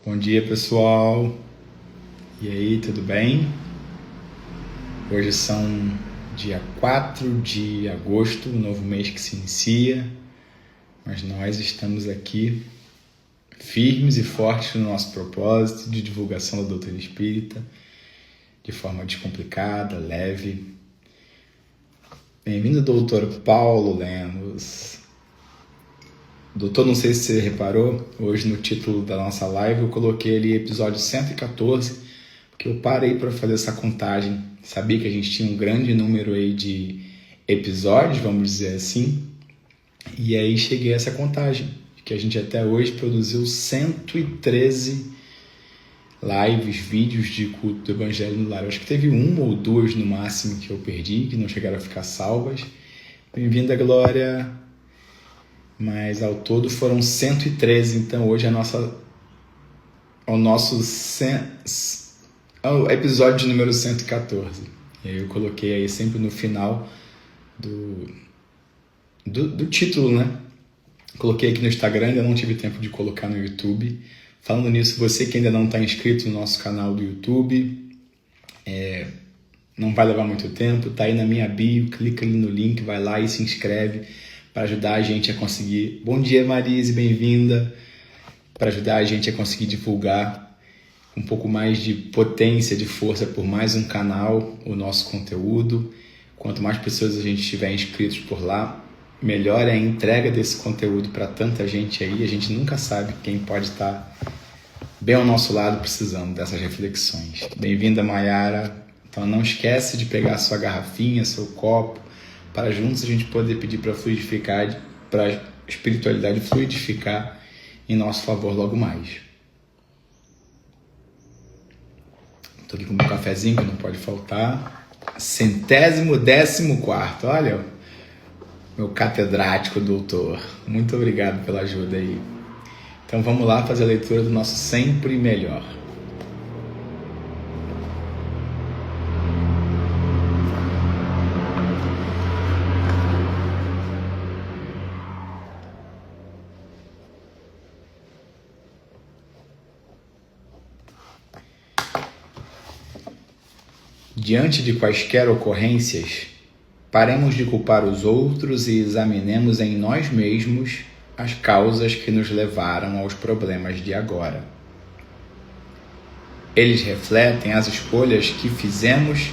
Bom dia, pessoal. E aí, tudo bem? Hoje são dia 4 de agosto, um novo mês que se inicia, mas nós estamos aqui firmes e fortes no nosso propósito de divulgação da doutrina espírita, de forma descomplicada, leve. Bem-vindo, doutor Paulo Lemos. Doutor, não sei se você reparou, hoje no título da nossa live eu coloquei ali episódio 114, porque eu parei para fazer essa contagem. Sabia que a gente tinha um grande número aí de episódios, vamos dizer assim, e aí cheguei a essa contagem, que a gente até hoje produziu 113 lives, vídeos de culto do Evangelho no Lar. Eu acho que teve uma ou duas no máximo que eu perdi, que não chegaram a ficar salvas. Bem-vinda, Glória! Mas ao todo foram 113, então hoje é o nosso episódio número 114. E aí eu coloquei aí sempre no final do título, né? Coloquei aqui no Instagram, ainda não tive tempo de colocar no YouTube. Falando nisso, você que ainda não está inscrito no nosso canal do YouTube, não vai levar muito tempo, tá aí na minha bio, clica ali no link, vai lá e se inscreve para ajudar a gente a conseguir... Bom dia, Marise, bem-vinda! Para ajudar a gente a conseguir divulgar um pouco mais de potência, de força por mais um canal, o nosso conteúdo. Quanto mais pessoas a gente tiver inscritos por lá, melhor é a entrega desse conteúdo para tanta gente aí. A gente nunca sabe quem pode estar bem ao nosso lado precisando dessas reflexões. Bem-vinda, Mayara! Então não esquece de pegar sua garrafinha, seu copo, para juntos a gente poder pedir para fluidificar, para a espiritualidade fluidificar em nosso favor logo mais. Estou aqui com meu cafezinho que não pode faltar. 114º, olha, meu catedrático doutor. Muito obrigado pela ajuda aí. Então vamos lá fazer a leitura do nosso Sempre Melhor. Diante de quaisquer ocorrências, paremos de culpar os outros e examinemos em nós mesmos as causas que nos levaram aos problemas de agora. Eles refletem as escolhas que fizemos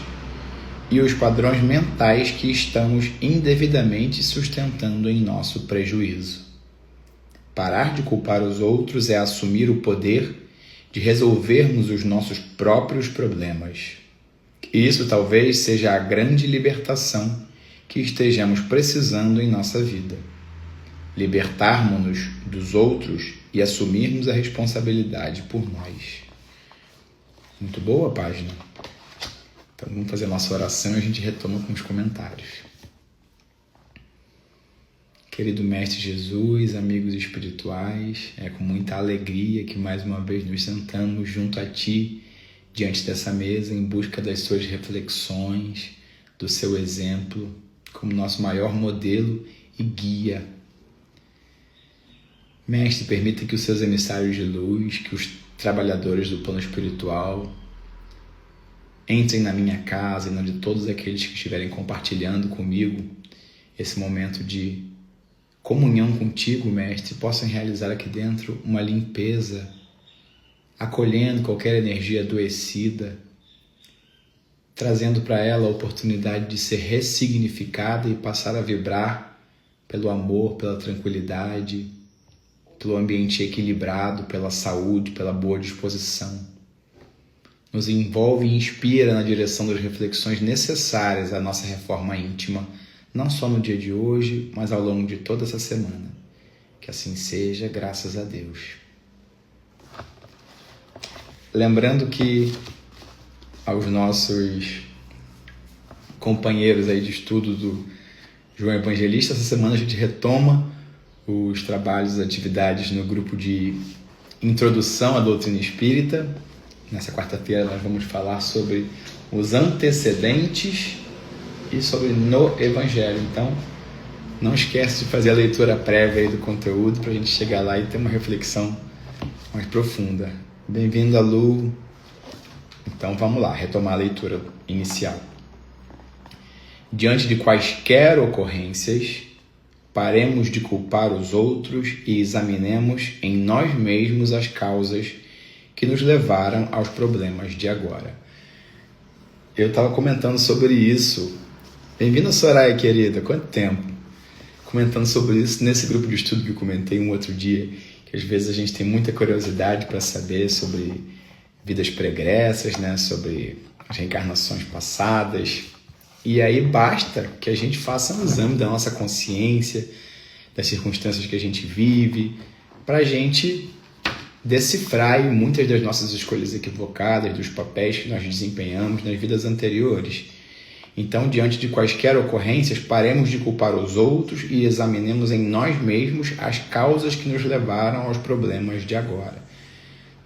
e os padrões mentais que estamos indevidamente sustentando em nosso prejuízo. Parar de culpar os outros é assumir o poder de resolvermos os nossos próprios problemas. Isso talvez seja a grande libertação que estejamos precisando em nossa vida. Libertarmos-nos dos outros e assumirmos a responsabilidade por nós. Muito boa a página. Então vamos fazer a nossa oração e a gente retoma com os comentários. Querido Mestre Jesus, amigos espirituais, é com muita alegria que mais uma vez nos sentamos junto a Ti, diante dessa mesa, em busca das suas reflexões, do seu exemplo, como nosso maior modelo e guia. Mestre, permita que os seus emissários de luz, que os trabalhadores do plano espiritual, entrem na minha casa e na de todos aqueles que estiverem compartilhando comigo esse momento de comunhão contigo, Mestre, possam realizar aqui dentro uma limpeza, acolhendo qualquer energia adoecida, trazendo para ela a oportunidade de ser ressignificada e passar a vibrar pelo amor, pela tranquilidade, pelo ambiente equilibrado, pela saúde, pela boa disposição. Nos envolve e inspira na direção das reflexões necessárias à nossa reforma íntima, não só no dia de hoje, mas ao longo de toda essa semana. Que assim seja, graças a Deus. Lembrando que aos nossos companheiros aí de estudo do João Evangelista, essa semana a gente retoma os trabalhos e atividades no grupo de introdução à doutrina espírita. Nessa quarta-feira nós vamos falar sobre os antecedentes e sobre no Evangelho. Então, não esquece de fazer a leitura prévia aí do conteúdo para a gente chegar lá e ter uma reflexão mais profunda. Bem-vinda, Lu. Então vamos lá, retomar a leitura inicial. Diante de quaisquer ocorrências, paremos de culpar os outros e examinemos em nós mesmos as causas que nos levaram aos problemas de agora. Eu estava comentando sobre isso. Bem-vinda, Soraya, querida. Quanto tempo? Comentando sobre isso nesse grupo de estudo que eu comentei um outro dia, que às vezes a gente tem muita curiosidade para saber sobre vidas pregressas, né? Sobre as reencarnações passadas. E aí basta que a gente faça um exame da nossa consciência, das circunstâncias que a gente vive, para a gente decifrar muitas das nossas escolhas equivocadas, dos papéis que nós desempenhamos nas vidas anteriores. Então, diante de quaisquer ocorrências, paremos de culpar os outros e examinemos em nós mesmos as causas que nos levaram aos problemas de agora.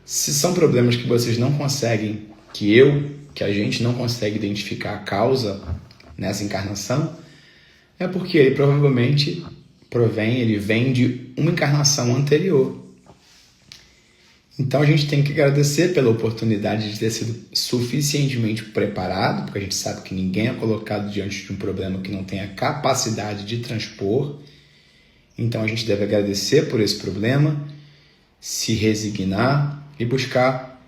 Se são problemas que vocês não conseguem, que a gente não consegue identificar a causa nessa encarnação, é porque ele provavelmente vem de uma encarnação anterior. Então a gente tem que agradecer pela oportunidade de ter sido suficientemente preparado, porque a gente sabe que ninguém é colocado diante de um problema que não tem a capacidade de transpor. Então a gente deve agradecer por esse problema, se resignar e buscar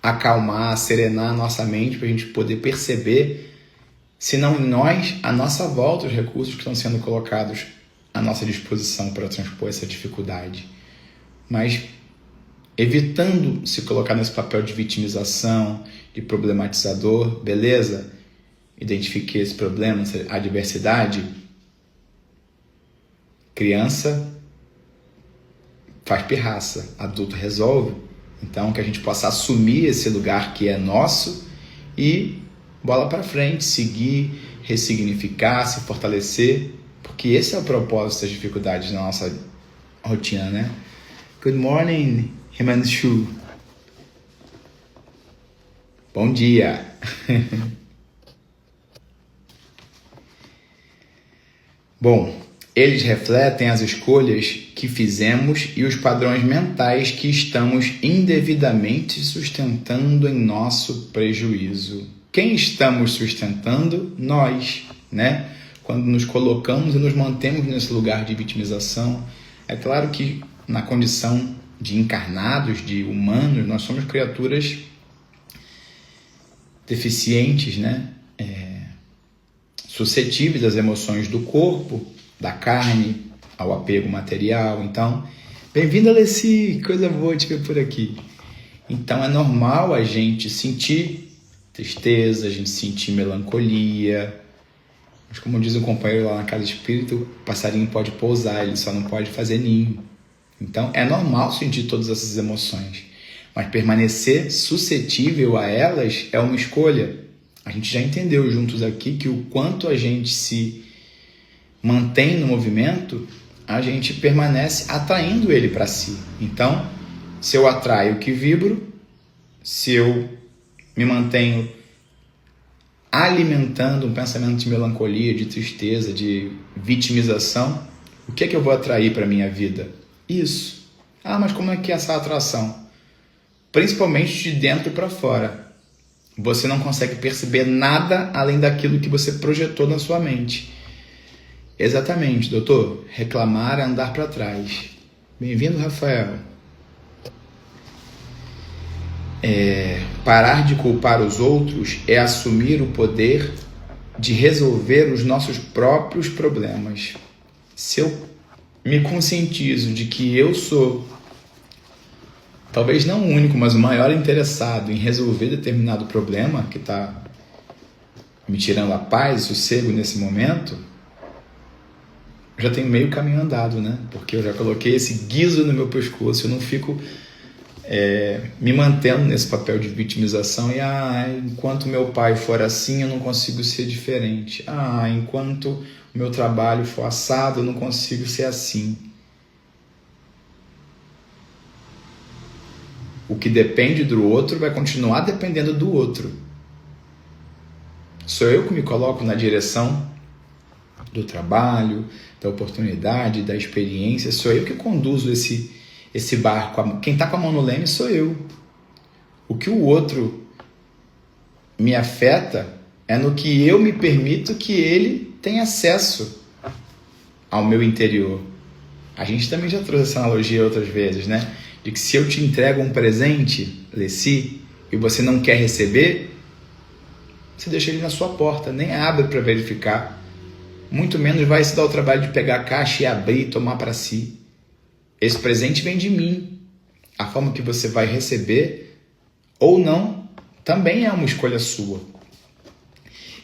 acalmar, serenar a nossa mente para a gente poder perceber, se não em nós, à nossa volta, os recursos que estão sendo colocados à nossa disposição para transpor essa dificuldade. Mas evitando se colocar nesse papel de vitimização, de problematizador, beleza? Identifiquei esse problema, essa adversidade. Criança faz pirraça, adulto resolve. Então, que a gente possa assumir esse lugar que é nosso e bola para frente, seguir, ressignificar, se fortalecer, porque esse é o propósito das dificuldades na nossa rotina, né? Good morning, Himanshu. Bom dia. Bom, eles refletem as escolhas que fizemos e os padrões mentais que estamos indevidamente sustentando em nosso prejuízo. Quem estamos sustentando? Nós, né? Quando nos colocamos e nos mantemos nesse lugar de vitimização. É claro que na condição de encarnados, de humanos, nós somos criaturas deficientes, né? Suscetíveis às emoções do corpo, da carne, ao apego material. Então, bem-vindo, Alessi, coisa boa te ver por aqui. Então, é normal a gente sentir tristeza, a gente sentir melancolia. Mas como diz um companheiro lá na casa espírita, o passarinho pode pousar, ele só não pode fazer ninho. Então, é normal sentir todas essas emoções, mas permanecer suscetível a elas é uma escolha. A gente já entendeu juntos aqui que o quanto a gente se mantém no movimento, a gente permanece atraindo ele para si. Então, se eu atraio o que vibro, se eu me mantenho alimentando um pensamento de melancolia, de tristeza, de vitimização, o que é que eu vou atrair para a minha vida? Isso. Ah, mas como é que é essa atração? Principalmente de dentro para fora. Você não consegue perceber nada além daquilo que você projetou na sua mente. Exatamente, doutor. Reclamar é andar para trás. Bem-vindo, Rafael. Parar de culpar os outros é assumir o poder de resolver os nossos próprios problemas. Se eu me conscientizo de que eu sou, talvez não o único, mas o maior interessado em resolver determinado problema que está me tirando a paz, o sossego nesse momento, eu já tenho meio caminho andado, né? Porque eu já coloquei esse guiso no meu pescoço, eu não fico me mantendo nesse papel de vitimização e enquanto meu pai for assim, eu não consigo ser diferente. Enquanto o meu trabalho for assado, eu não consigo ser assim. O que depende do outro vai continuar dependendo do outro. Sou eu que me coloco na direção do trabalho, da oportunidade, da experiência. Sou eu que conduzo esse barco. Quem está com a mão no leme sou eu. O que o outro me afeta é no que eu me permito que ele tenha acesso ao meu interior. A gente também já trouxe essa analogia outras vezes, né? De que se eu te entrego um presente, Leci, e você não quer receber, você deixa ele na sua porta, nem abre para verificar. Muito menos vai se dar o trabalho de pegar a caixa e abrir e tomar para si. Esse presente vem de mim. A forma que você vai receber ou não também é uma escolha sua.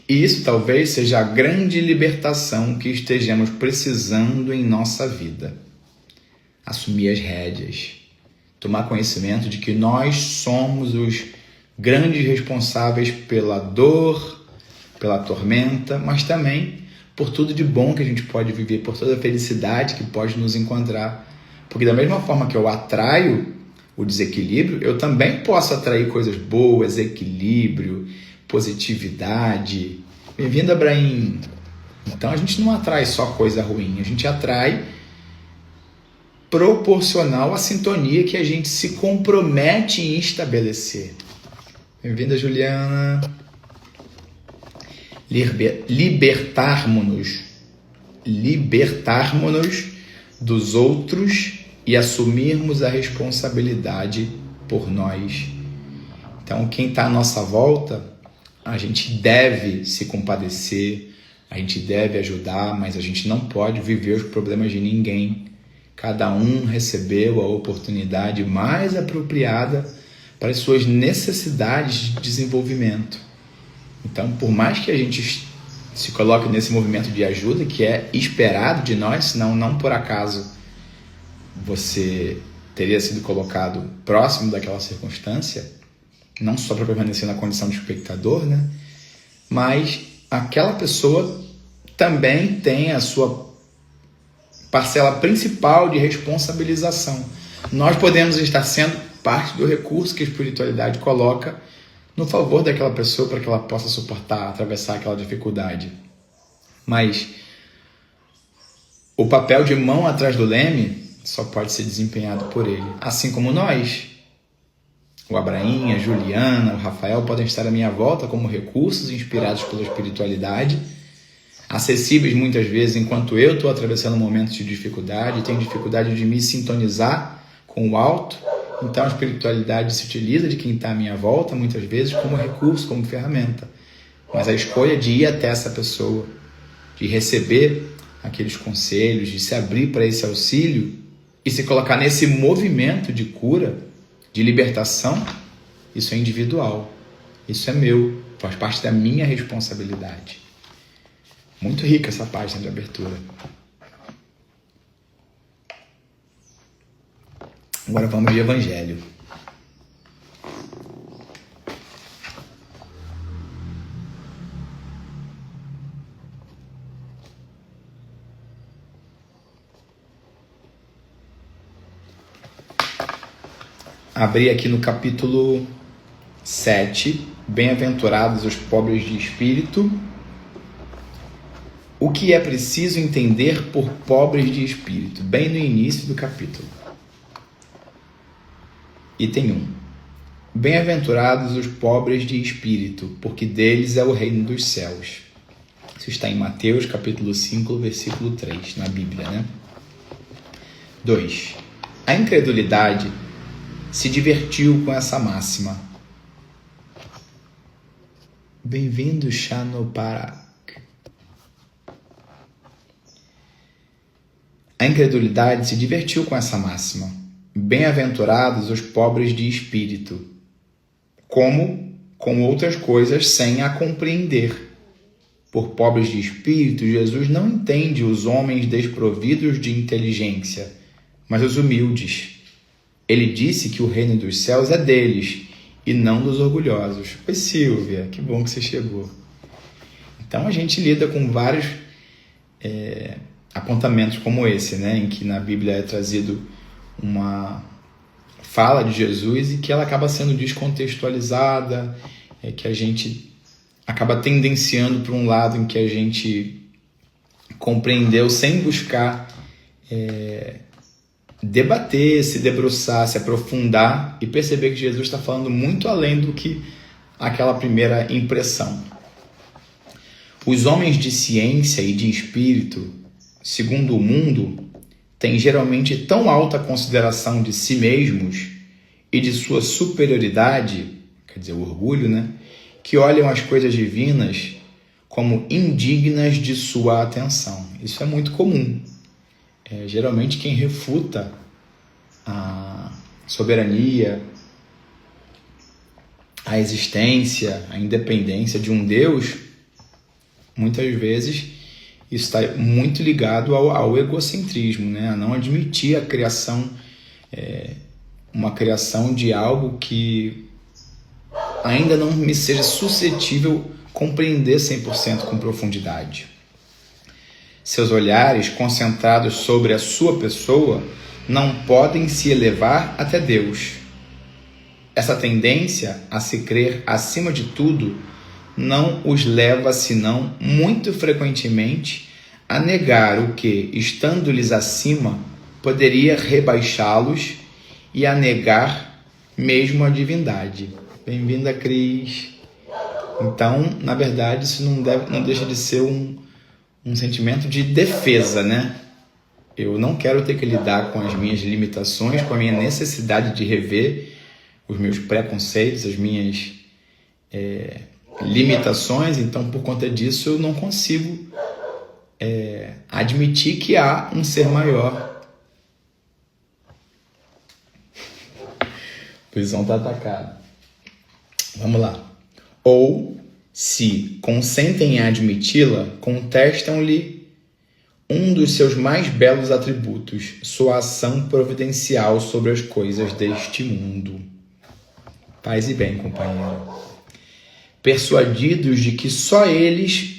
E isso talvez seja a grande libertação que estejamos precisando em nossa vida. Assumir as rédeas. Tomar conhecimento de que nós somos os grandes responsáveis pela dor, pela tormenta, mas também por tudo de bom que a gente pode viver, por toda a felicidade que pode nos encontrar. Porque da mesma forma que eu atraio o desequilíbrio, eu também posso atrair coisas boas, equilíbrio, positividade. Bem-vindo, Abraim! Então a gente não atrai só coisa ruim, a gente atrai proporcional à sintonia que a gente se compromete em estabelecer. Bem-vinda, Juliana! Libertarmos-nos dos outros e assumirmos a responsabilidade por nós. Então, quem está à nossa volta, a gente deve se compadecer, a gente deve ajudar, mas a gente não pode viver os problemas de ninguém. Cada um recebeu a oportunidade mais apropriada para as suas necessidades de desenvolvimento. Então, por mais que a gente se coloque nesse movimento de ajuda, que é esperado de nós, senão não por acaso você teria sido colocado próximo daquela circunstância, não só para permanecer na condição de espectador, né? Mas aquela pessoa também tem a sua parcela principal de responsabilização. Nós podemos estar sendo parte do recurso que a espiritualidade coloca no favor daquela pessoa para que ela possa suportar, atravessar aquela dificuldade. Mas o papel de mão atrás do leme só pode ser desempenhado por ele. Assim como nós, o Abraim, a Juliana, o Rafael podem estar à minha volta como recursos inspirados pela espiritualidade, acessíveis muitas vezes enquanto eu estou atravessando momentos de dificuldade, tenho dificuldade de me sintonizar com o alto. Então a espiritualidade se utiliza de quem está à minha volta muitas vezes como recurso, como ferramenta. Mas a escolha de ir até essa pessoa, de receber aqueles conselhos, de se abrir para esse auxílio e se colocar nesse movimento de cura, de libertação, isso é individual, isso é meu, faz parte da minha responsabilidade. Muito rica essa página de abertura. Agora vamos de Evangelho. Abri aqui no capítulo 7, Bem-aventurados os pobres de espírito. O que é preciso entender por pobres de espírito? Bem no início do capítulo. Item 1. Bem-aventurados os pobres de espírito, porque deles é o reino dos céus. Isso está em Mateus, capítulo 5, versículo 3, na Bíblia, né? 2. A incredulidade se divertiu com essa máxima. Bem-vindo, Shanoparak. A incredulidade se divertiu com essa máxima. Bem-aventurados os pobres de espírito, como com outras coisas sem a compreender. Por pobres de espírito, Jesus não entende os homens desprovidos de inteligência, mas os humildes. Ele disse que o reino dos céus é deles e não dos orgulhosos. Oi, Silvia, que bom que você chegou. Então a gente lida com vários apontamentos como esse, né, em que na Bíblia é trazido uma fala de Jesus e que ela acaba sendo descontextualizada, que a gente acaba tendenciando para um lado em que a gente compreendeu sem buscar debater, se debruçar, se aprofundar e perceber que Jesus está falando muito além do que aquela primeira impressão. Os homens de ciência e de espírito, segundo o mundo, têm geralmente tão alta consideração de si mesmos e de sua superioridade, quer dizer, o orgulho, né, que olham as coisas divinas como indignas de sua atenção. Isso é muito comum. Geralmente quem refuta a soberania, a existência, a independência de um Deus, muitas vezes isso está muito ligado ao egocentrismo, né? A não admitir a criação, uma criação de algo que ainda não me seja suscetível compreender 100% com profundidade. Seus olhares concentrados sobre a sua pessoa não podem se elevar até Deus. Essa tendência a se crer acima de tudo não os leva, senão, muito frequentemente, a negar o que, estando-lhes acima, poderia rebaixá-los e a negar mesmo a divindade. Bem-vinda, Cris. Então, na verdade, isso não deixa de ser um sentimento de defesa, né? Eu não quero ter que lidar com as minhas limitações, com a minha necessidade de rever os meus preconceitos, as minhas limitações. Então, por conta disso, eu não consigo admitir que há um ser maior. A posição está atacada. Vamos lá. Ou, se consentem em admiti-la, contestam-lhe um dos seus mais belos atributos, sua ação providencial sobre as coisas deste mundo. Paz e bem, companheiro. Persuadidos de que só eles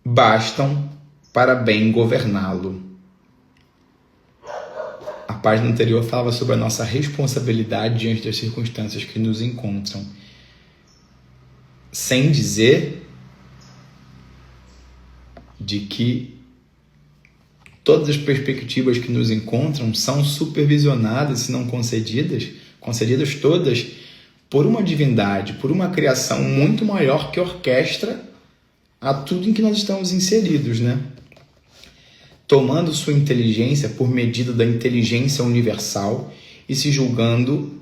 bastam para bem governá-lo. A página anterior falava sobre a nossa responsabilidade diante das circunstâncias que nos encontram, sem dizer de que todas as perspectivas que nos encontram são supervisionadas, se não concedidas todas por uma divindade, por uma criação muito maior que orquestra a tudo em que nós estamos inseridos, né? Tomando sua inteligência por medida da inteligência universal e se julgando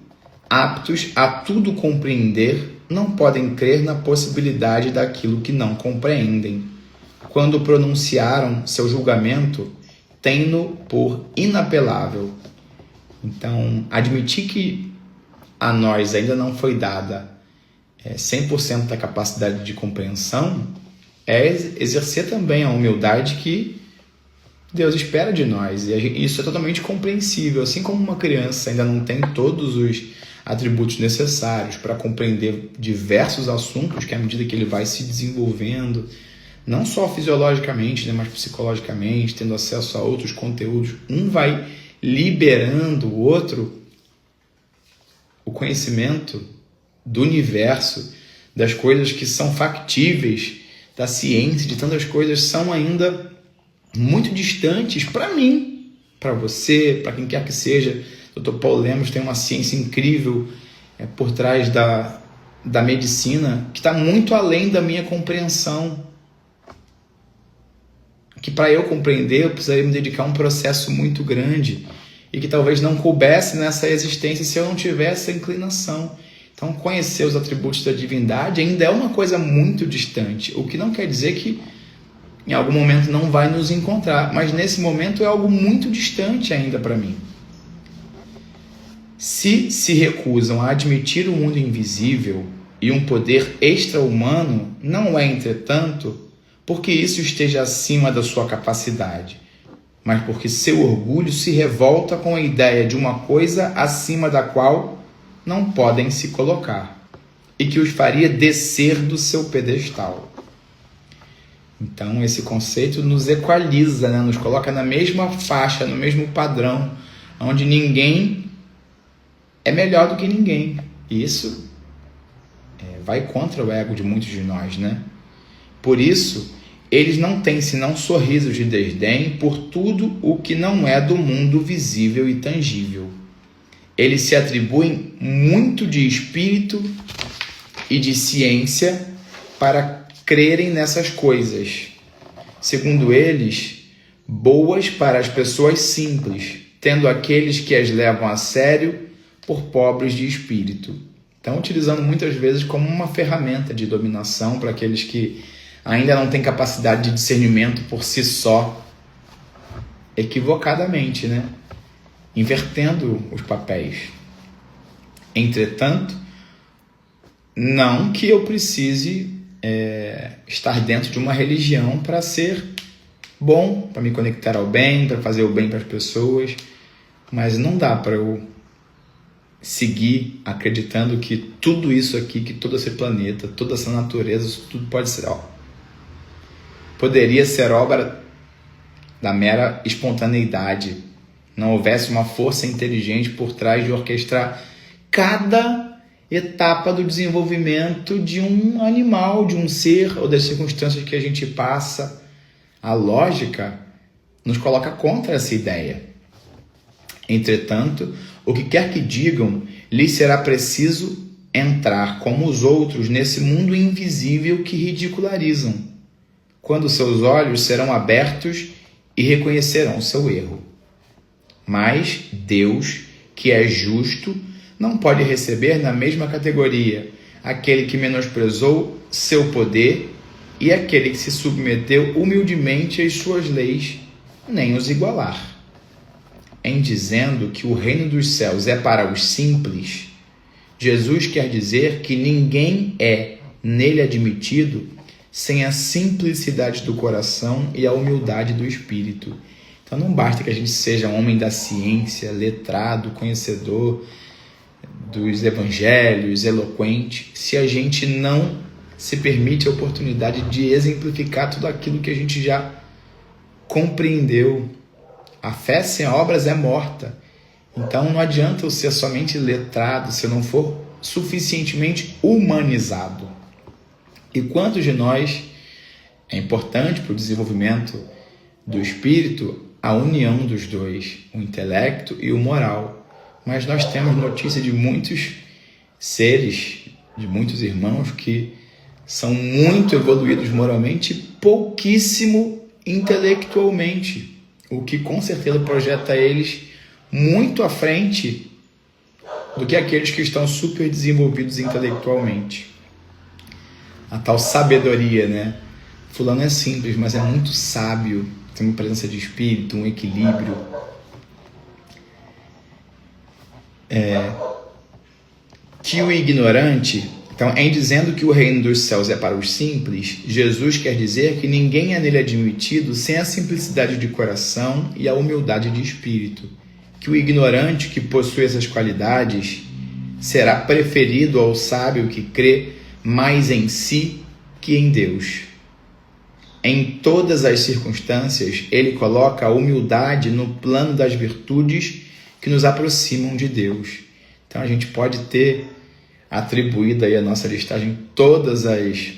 aptos a tudo compreender, não podem crer na possibilidade daquilo que não compreendem. Quando pronunciaram seu julgamento, têm-no por inapelável. Então, admitir que a nós ainda não foi dada 100% da capacidade de compreensão é exercer também a humildade que Deus espera de nós. E isso é totalmente compreensível. Assim como uma criança ainda não tem todos os atributos necessários para compreender diversos assuntos, que à medida que ele vai se desenvolvendo, não só fisiologicamente, né, mas psicologicamente, tendo acesso a outros conteúdos, um vai liberando o outro, o conhecimento do universo, das coisas que são factíveis, da ciência, de tantas coisas, são ainda muito distantes para mim, para você, para quem quer que seja. Dr. Paulo Lemos tem uma ciência incrível por trás da medicina, que está muito além da minha compreensão. Que para eu compreender, eu precisaria me dedicar a um processo muito grande e que talvez não coubesse nessa existência se eu não tivesse essa inclinação. Então, conhecer os atributos da divindade ainda é uma coisa muito distante, o que não quer dizer que em algum momento não vai nos encontrar, mas nesse momento é algo muito distante ainda para mim. Se recusam a admitir o mundo invisível e um poder extra-humano, não é, entretanto, porque isso esteja acima da sua capacidade, mas porque seu orgulho se revolta com a ideia de uma coisa acima da qual não podem se colocar e que os faria descer do seu pedestal. Então, esse conceito nos equaliza, né? Nos coloca na mesma faixa, no mesmo padrão, onde ninguém é melhor do que ninguém. E isso vai contra o ego de muitos de nós, né? Por isso, Eles não têm senão sorrisos de desdém por tudo o que não é do mundo visível e tangível. Eles se atribuem muito de espírito e de ciência para crerem nessas coisas, segundo eles, boas para as pessoas simples, tendo aqueles que as levam a sério por pobres de espírito. Então, utilizando muitas vezes como uma ferramenta de dominação para aqueles que ainda não têm capacidade de discernimento por si só, equivocadamente, né? Invertendo os papéis. Entretanto, não que eu precise estar dentro de uma religião para ser bom, para me conectar ao bem, para fazer o bem para as pessoas, mas não dá para eu seguir acreditando que tudo isso aqui, que todo esse planeta, toda essa natureza, isso tudo poderia ser obra da mera espontaneidade, não houvesse uma força inteligente por trás de orquestrar cada etapa do desenvolvimento de um animal, de um ser ou das circunstâncias que a gente passa. A lógica nos coloca contra essa ideia. Entretanto, o que quer que digam, lhes será preciso entrar como os outros nesse mundo invisível que ridicularizam, quando seus olhos serão abertos e reconhecerão seu erro. Mas Deus, que é justo, não pode receber na mesma categoria aquele que menosprezou seu poder e aquele que se submeteu humildemente às suas leis, nem os igualar. Em dizendo que o reino dos céus é para os simples, Jesus quer dizer que ninguém é nele admitido sem a simplicidade do coração e a humildade do espírito. Então não basta que a gente seja um homem da ciência, letrado, conhecedor dos evangelhos, eloquente, se a gente não se permite a oportunidade de exemplificar tudo aquilo que a gente já compreendeu. A fé sem obras é morta. Então não adianta eu ser somente letrado se eu não for suficientemente humanizado. E quantos de nós é importante para o desenvolvimento do espírito a união dos dois, o intelecto e o moral. Mas nós temos notícia de muitos seres, de muitos irmãos que são muito evoluídos moralmente e pouquíssimo intelectualmente, o que com certeza projeta eles muito à frente do que aqueles que estão super desenvolvidos intelectualmente. A tal sabedoria, né? Fulano é simples, mas é muito sábio, tem uma presença de espírito, um equilíbrio. Que o ignorante, então, em dizendo que o reino dos céus é para os simples, Jesus quer dizer que ninguém é nele admitido sem a simplicidade de coração e a humildade de espírito. Que o ignorante que possui essas qualidades será preferido ao sábio que crê mais em si que em Deus. Em todas as circunstâncias, ele coloca a humildade no plano das virtudes que nos aproximam de Deus. Então a gente pode ter atribuído aí a nossa listagem todas as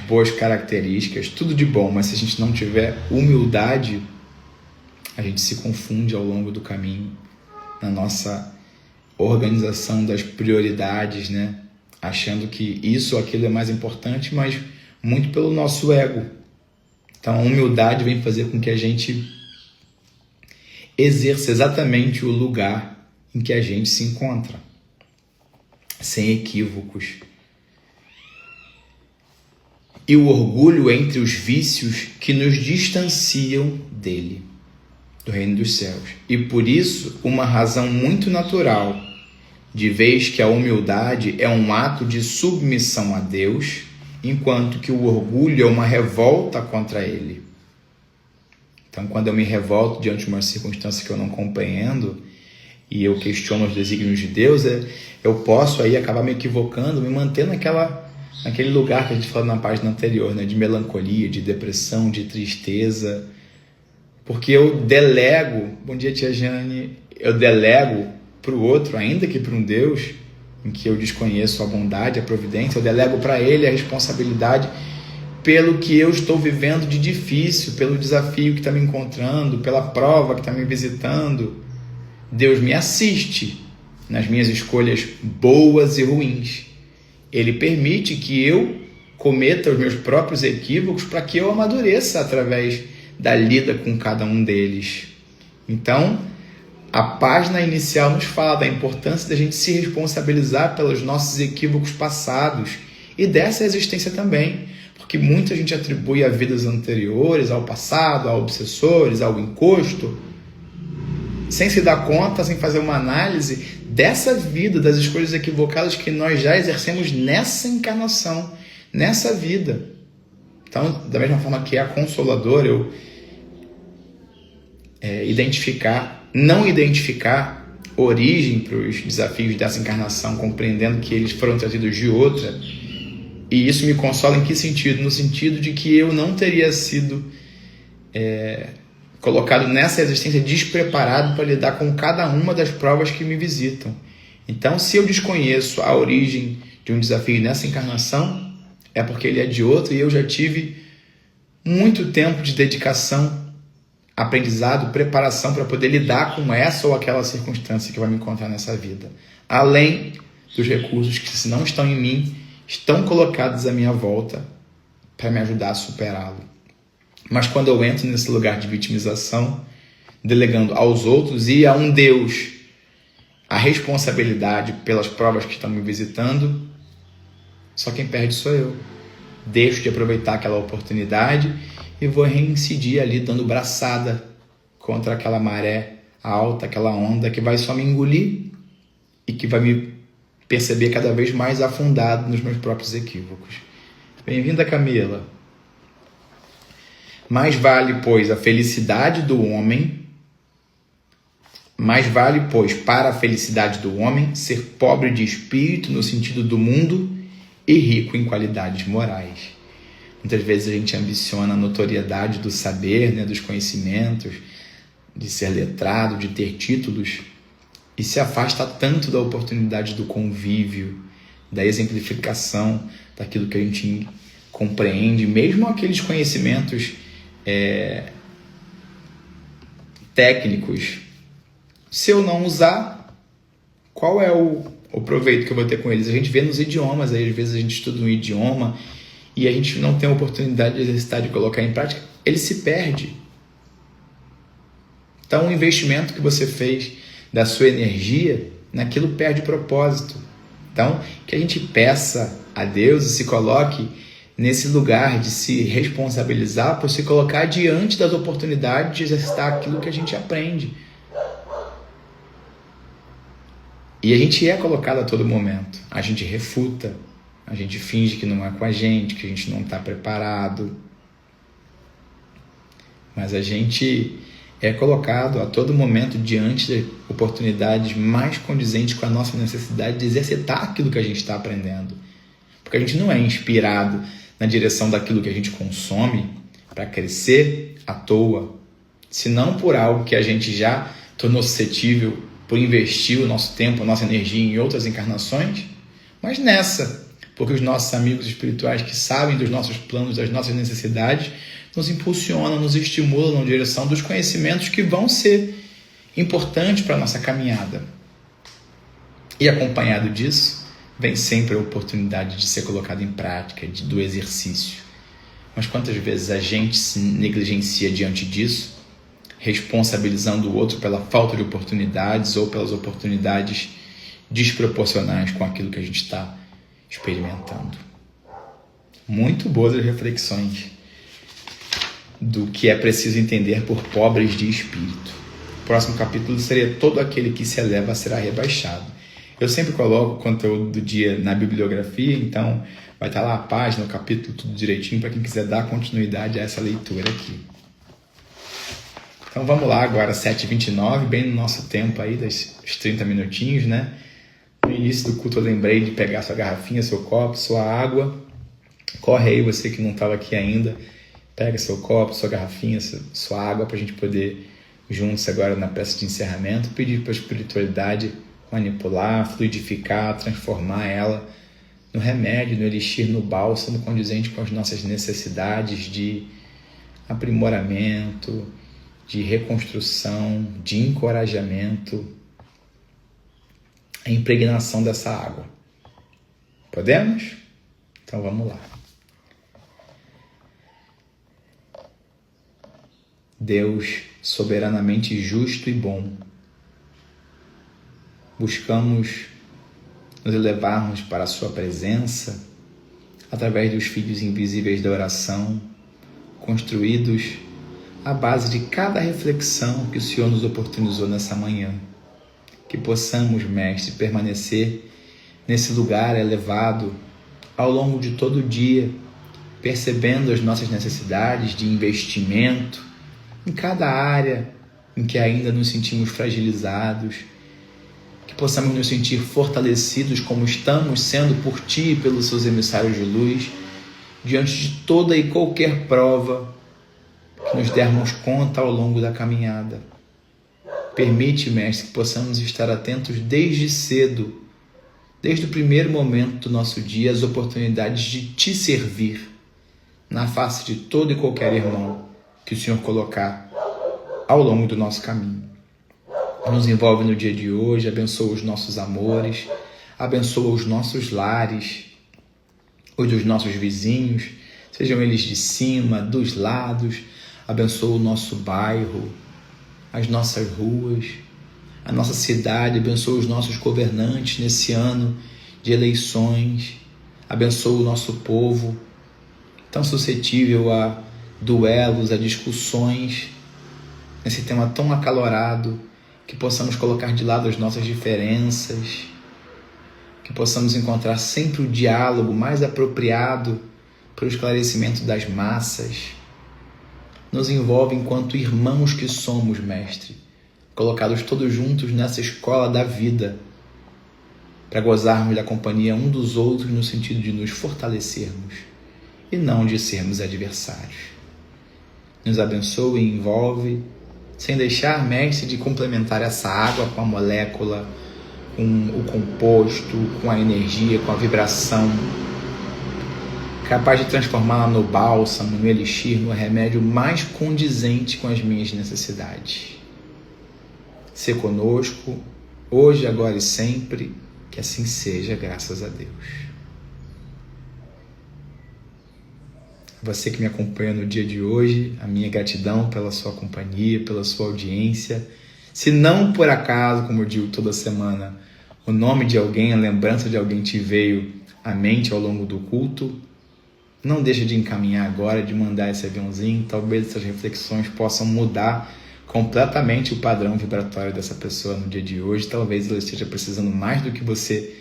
boas características, tudo de bom, mas se a gente não tiver humildade, a gente se confunde ao longo do caminho na nossa organização das prioridades, né? Achando que isso ou aquilo é mais importante, mas muito pelo nosso ego. Então a humildade vem fazer com que a gente exerça exatamente o lugar em que a gente se encontra, sem equívocos. E o orgulho entre os vícios que nos distanciam dele, do reino dos céus. E por isso, uma razão muito natural, de vez que a humildade é um ato de submissão a Deus, enquanto que o orgulho é uma revolta contra ele. Então, quando eu me revolto diante de uma circunstância que eu não compreendo e eu questiono os desígnios de Deus, eu posso aí acabar me equivocando, me manter naquele lugar que a gente falou na página anterior, né, de melancolia, de depressão, de tristeza, porque eu delego, bom dia tia Jane, eu delego para o outro, ainda que para um Deus em que eu desconheço a bondade, a providência, eu delego para ele a responsabilidade pelo que eu estou vivendo de difícil, pelo desafio que está me encontrando, pela prova que está me visitando. Deus me assiste nas minhas escolhas boas e ruins. Ele permite que eu cometa os meus próprios equívocos para que eu amadureça através da lida com cada um deles. Então, a página inicial nos fala da importância da gente se responsabilizar pelos nossos equívocos passados e dessa existência também, porque muita gente atribui a vidas anteriores, ao passado, a obsessores, ao encosto, sem se dar conta, sem fazer uma análise dessa vida, das escolhas equivocadas que nós já exercemos nessa encarnação, nessa vida. Então, da mesma forma que é consolador eu não identificar origem para os desafios dessa encarnação, compreendendo que eles foram trazidos de outra. E isso me consola em que sentido? No sentido de que eu não teria sido colocado nessa existência despreparado para lidar com cada uma das provas que me visitam. Então, se eu desconheço a origem de um desafio nessa encarnação, é porque ele é de outra e eu já tive muito tempo de dedicação, aprendizado, preparação para poder lidar com essa ou aquela circunstância que vai me encontrar nessa vida. Além dos recursos que, se não estão em mim, estão colocados à minha volta para me ajudar a superá-lo. Mas quando eu entro nesse lugar de vitimização, delegando aos outros e a um Deus a responsabilidade pelas provas que estão me visitando, só quem perde sou eu. Deixo de aproveitar aquela oportunidade e vou reincidir ali dando braçada contra aquela maré alta, aquela onda que vai só me engolir e que vai me perceber cada vez mais afundado nos meus próprios equívocos. Bem-vinda, Camila. Mais vale, pois, a felicidade do homem, para a felicidade do homem, ser pobre de espírito no sentido do mundo e rico em qualidades morais. Muitas vezes a gente ambiciona a notoriedade do saber, dos conhecimentos, de ser letrado, de ter títulos, e se afasta tanto da oportunidade do convívio, da exemplificação daquilo que a gente compreende, mesmo aqueles conhecimentos técnicos. Se eu não usar, qual é o proveito que eu vou ter com eles? A gente vê nos idiomas, aí às vezes a gente estuda um idioma e a gente não tem a oportunidade de exercitar, de colocar em prática, ele se perde. Então, o investimento que você fez da sua energia, naquilo perde propósito. Então, que a gente peça a Deus e se coloque nesse lugar de se responsabilizar por se colocar diante das oportunidades de exercitar aquilo que a gente aprende. E a gente é colocado a todo momento. A gente refuta, a gente finge que não é com a gente, que a gente não está preparado. Mas a gente é colocado a todo momento diante de oportunidades mais condizentes com a nossa necessidade de exercitar aquilo que a gente está aprendendo. Porque a gente não é inspirado na direção daquilo que a gente consome para crescer à toa, senão por algo que a gente já tornou suscetível por investir o nosso tempo, a nossa energia em outras encarnações, mas nessa, porque os nossos amigos espirituais que sabem dos nossos planos, das nossas necessidades, nos impulsionam, nos estimulam na direção dos conhecimentos que vão ser importantes para a nossa caminhada. E acompanhado disso, vem sempre a oportunidade de ser colocado em prática, do exercício. Mas quantas vezes a gente se negligencia diante disso, responsabilizando o outro pela falta de oportunidades ou pelas oportunidades desproporcionais com aquilo que a gente está experimentando. Muito boas as reflexões do que é preciso entender por pobres de espírito. O próximo capítulo seria: todo aquele que se eleva será rebaixado. Eu sempre coloco o conteúdo do dia na bibliografia, então vai estar lá a página, o capítulo, tudo direitinho, para quem quiser dar continuidade a essa leitura aqui. Então vamos lá agora, 7h29, bem no nosso tempo aí, dos 30 minutinhos, né? No início do culto eu lembrei de pegar sua garrafinha, seu copo, sua água. Corre aí, você que não estava aqui ainda, pega seu copo, sua garrafinha, sua água, para a gente poder, juntos agora na peça de encerramento, pedir para a espiritualidade manipular, fluidificar, transformar ela no remédio, no elixir, no bálsamo, condizente com as nossas necessidades de aprimoramento, de reconstrução, de encorajamento, a impregnação dessa água. Podemos? Então vamos lá. Deus soberanamente justo e bom, buscamos nos elevarmos para a sua presença através dos filhos invisíveis da oração, construídos à base de cada reflexão que o Senhor nos oportunizou nessa manhã. Que possamos, Mestre, permanecer nesse lugar elevado ao longo de todo o dia, percebendo as nossas necessidades de investimento em cada área em que ainda nos sentimos fragilizados, que possamos nos sentir fortalecidos como estamos sendo por Ti e pelos Seus emissários de luz, diante de toda e qualquer prova que nos dermos conta ao longo da caminhada. Permite, Mestre, que possamos estar atentos desde cedo, desde o primeiro momento do nosso dia, às oportunidades de Te servir na face de todo e qualquer irmão que o Senhor colocar ao longo do nosso caminho. Nos envolve no dia de hoje, abençoa os nossos amores, abençoa os nossos lares, os dos nossos vizinhos, sejam eles de cima, dos lados, abençoa o nosso bairro, as nossas ruas, a nossa cidade, abençoa os nossos governantes nesse ano de eleições, abençoa o nosso povo, tão suscetível a duelos, a discussões, nesse tema tão acalorado, que possamos colocar de lado as nossas diferenças, que possamos encontrar sempre o diálogo mais apropriado para o esclarecimento das massas. Nos envolve enquanto irmãos que somos, Mestre, colocados todos juntos nessa escola da vida, para gozarmos da companhia um dos outros no sentido de nos fortalecermos e não de sermos adversários. Nos abençoa e envolve, sem deixar, Mestre, de complementar essa água com a molécula, com o composto, com a energia, com a vibração, capaz de transformá-la no bálsamo, no elixir, no remédio mais condizente com as minhas necessidades. Sê conosco, hoje, agora e sempre, que assim seja, graças a Deus. Você que me acompanha no dia de hoje, a minha gratidão pela sua companhia, pela sua audiência. Se não por acaso, como eu digo toda semana, o nome de alguém, a lembrança de alguém te veio à mente ao longo do culto, não deixe de encaminhar agora, de mandar esse aviãozinho. Talvez essas reflexões possam mudar completamente o padrão vibratório dessa pessoa no dia de hoje. Talvez ela esteja precisando mais do que você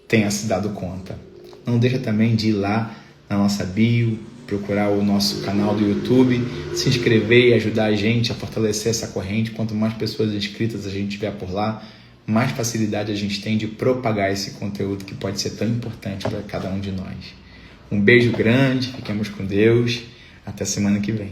tenha se dado conta. Não deixa também de ir lá na nossa bio, procurar o nosso canal do YouTube, se inscrever e ajudar a gente a fortalecer essa corrente. Quanto mais pessoas inscritas a gente tiver por lá, mais facilidade a gente tem de propagar esse conteúdo que pode ser tão importante para cada um de nós. Um beijo grande, fiquemos com Deus, até semana que vem.